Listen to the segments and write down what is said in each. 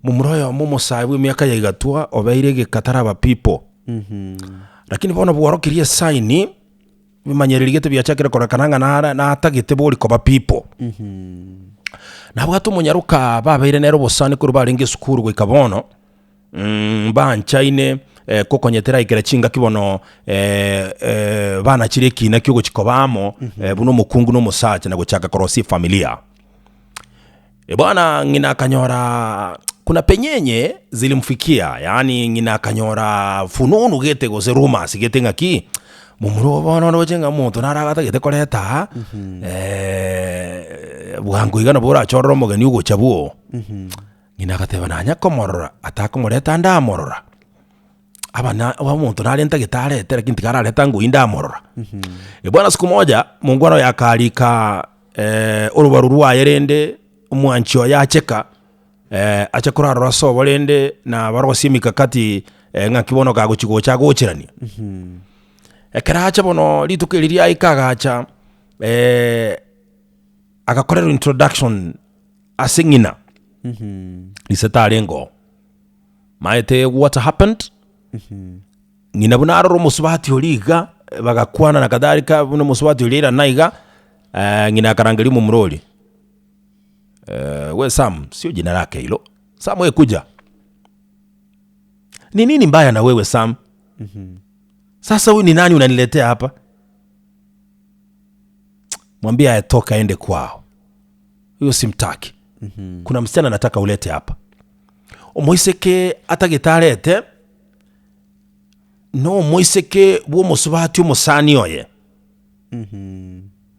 mumuroyo mumusaibu miaka ya igatua obeire gikataraba people lakini bona bworokirie saini bimanyererigete byachakire korekananga na atagite bori koba people na bwatu munyaruka babeire nero bosani kuri baringe skuru gwikabono banchaine kokonyetera ikere chinga kibono bana chireki na kyo chikobamo buno mukungu no musacha na guchaka korosi familia bwana ngina kanyora kuna penyenye zilimfikia yani ngina kanyora fununu gete gose rumors gete ngaki mumuro bono no jenga muntu naragata gete koleta bwangu igana bora chorro mogeni ugo chabuo ngina kateba nanya komorora atakomoreta ndamorora abana wa muntu nalenta gitare tera kinti karaleta nguinda amorora bwana siku moja mungwano yakalika urubaru rwayerende umwanchio yacheka acha kurarora sobolende na barosi mikakati ngakibono kago chigo cha gochirani ekeracha bono litukiriria ikagacha akakorera introduction asingina lisetarengo maete what happened ngina bunaro musubati oliga bagakwana na kadhalika buno musubati olira naiga ngina karangeli mu muroli we Sam sio jina lake hilo Sam wewe kuja ni nini mbaya na wewe Sam sasa huyu ni nani unaniletea hapa mwambie atoka aende kwao huyo simtaki kuna msichana nataka ulete hapa umuiseke atagitarete no umuiseke buo musubati umusani oye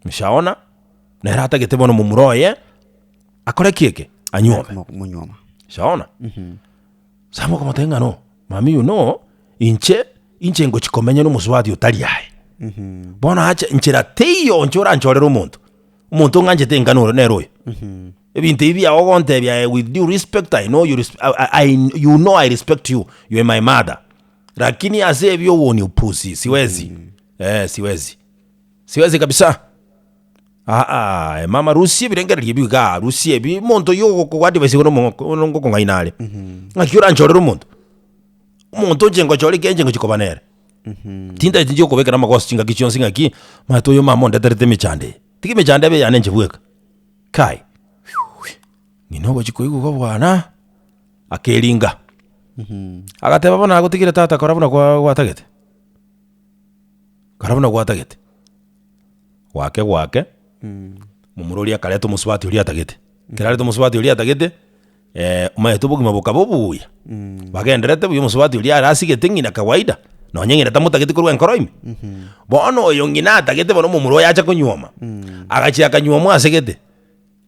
mshaona na hata getebono mumuroye akore kieke anyome munyoma shaona samo kama tengano mami inche ngo chikomenya no musubati utali yae bona hacha inchira teyo nchora nchorera umuntu nganje tengano nero ebintu ibi awogonte bya with due respect I know I respect you are my mother lakini ase byo woni upusi siwezi siwezi kabisa mama Rusi birengera libiga Rusi ebi monto yo ko kwadi basikono ngo ngainale ngakyura nchorera umuntu njengo chori kenje ngo chikobanere tinda tinjo kobekera makosi chinga kichonsi ngaki mato yo mama ndaterete michande tiki michande be yanenje bweka kai nginogo chikoigo ko bwana akelinga agateba bona agutikire tata karabuna kwa watagete wake mumurori akaleto musubati uri atagete kiraleto musubati uri atagete umayeto bugima bukabubuya bagenderete buyo musubati uri arasigete ngina kawaida no nyengera tamutagete kurwa nkoroime bono yongina atagete bono mumuro yacha kunyoma agachi akanyoma asegete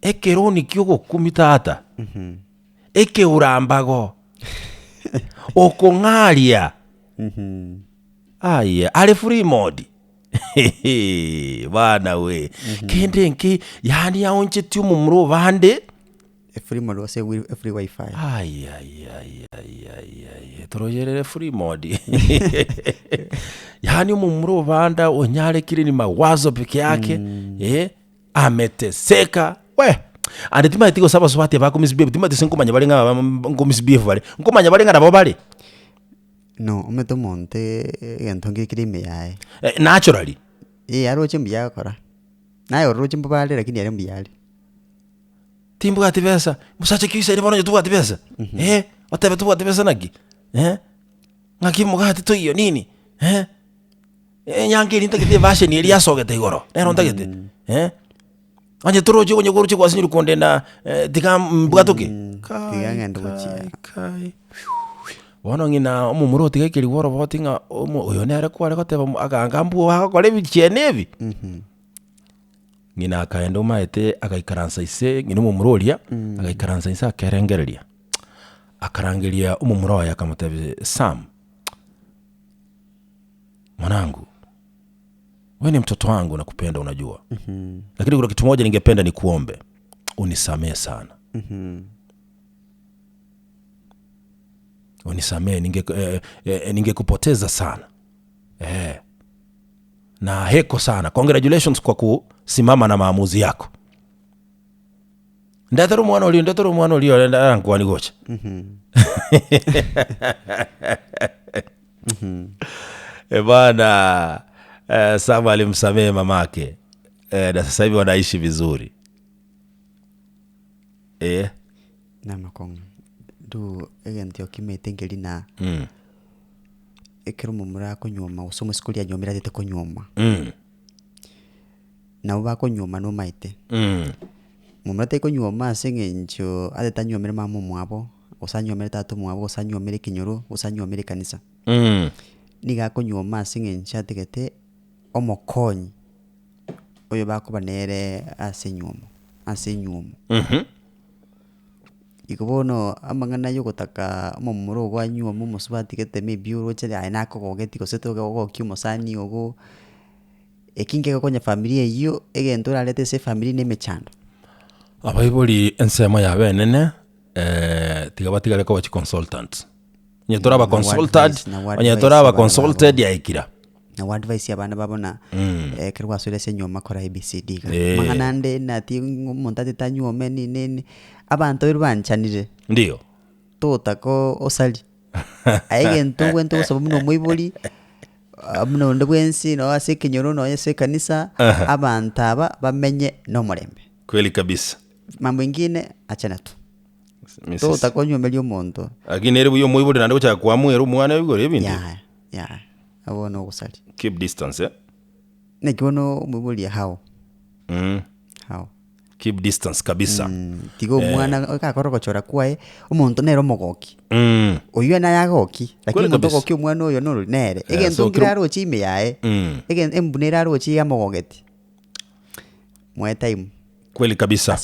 ekeroni kyugo kumitata eke urambago okongalia aya ale free mode bana we kende nki yani yaonche tu mumuro bande free mode was free wifi aya torojere free mode yani mumuro banda onyale kile ni mawazo peke yake ameteseka we ande timatiko saba swati bakumisbie timatiko nkomanya balinga ngomisbie vale nkomanya balinga nabo bali no umeto monte entonge krime yae naturally aroche mbia kora nayo roche mbale lakini yale mbia timbu atibesa musache kisa ni bono tu atibesa otebe tu atibesa nagi ngaki mugati to iyo nini nyange linta kite bashe ni elia sogete igoro nero ntagete anje toroje onye goruche kwasinyuru konde na tika mbugatoke tiganga kai bono ngina umumuro tigekeri woro botinga uyo nere kware goteba agangambu akore bichenebi ngina akaenda maete akaikaransa ise ngina umumuroria akaikaransa ise akerengereria akarangeria umumuro ya kamutebe Sam mwanangu wewe ni mtoto wangu nakupenda unajua lakini kuna kitu moja ningependa nikuombe unisamee sana unisamee ningekupoteza sana na heko sana congratulations kwa kusimama na maamuzi yako ndatoro mwana olio ndankwani gocha bana. Sama alimsamehe mamake na sasa hivi wanaishi vizuri. Na makong du egentio kimetengeli na ekero mumura konyoma usomo skuli ya nyomera tete konyoma na uba konyoma no maite mumura te konyoma asengencho ateta nyomera mama mwabo usanyomera tatu mwabo usanyomera kinyoro usanyomera kanisa niga konyoma asengencha ategete omokonyi oyo bakobanere asenyumo ikobono amangana yo gotaka momuro gwa nyumo musubati gete mebiuro chele aina ko gogeti ko seto go kiumosani ogo ekinge ko nya familia iyo egento ralete se familia ne mechando abaiboli ensema ya benene tigabatigale ko bachi consultant nyetora ba consultant nyetora ba consulted ya ikira na advice abana babona kirwa sole se nyoma kora ABCD mangana nde nati montate tanyuome nini abantu birubanchanire ndio tutako osali aigento gwento sababu no moiboli amno ndwensi no ase kinyoro no ase kanisa abantu aba bamenye no murembe kweli kabisa. Mambo ingine achana tu tutako nyomeli omonto aginere buyo moiboli nande gocha kwa mweru mwana bigore bindi ya abono gusali keep distance ne kibono moiboli how keep distance kabisa tigo mwana akakoro gochora kwae omonto nero mogoki oyo na yagoki lakini omonto goki omwana oyo no nere egento ngiraro chime yae egen embunera ro chi ya mogogeti mwe time kweli kabisa.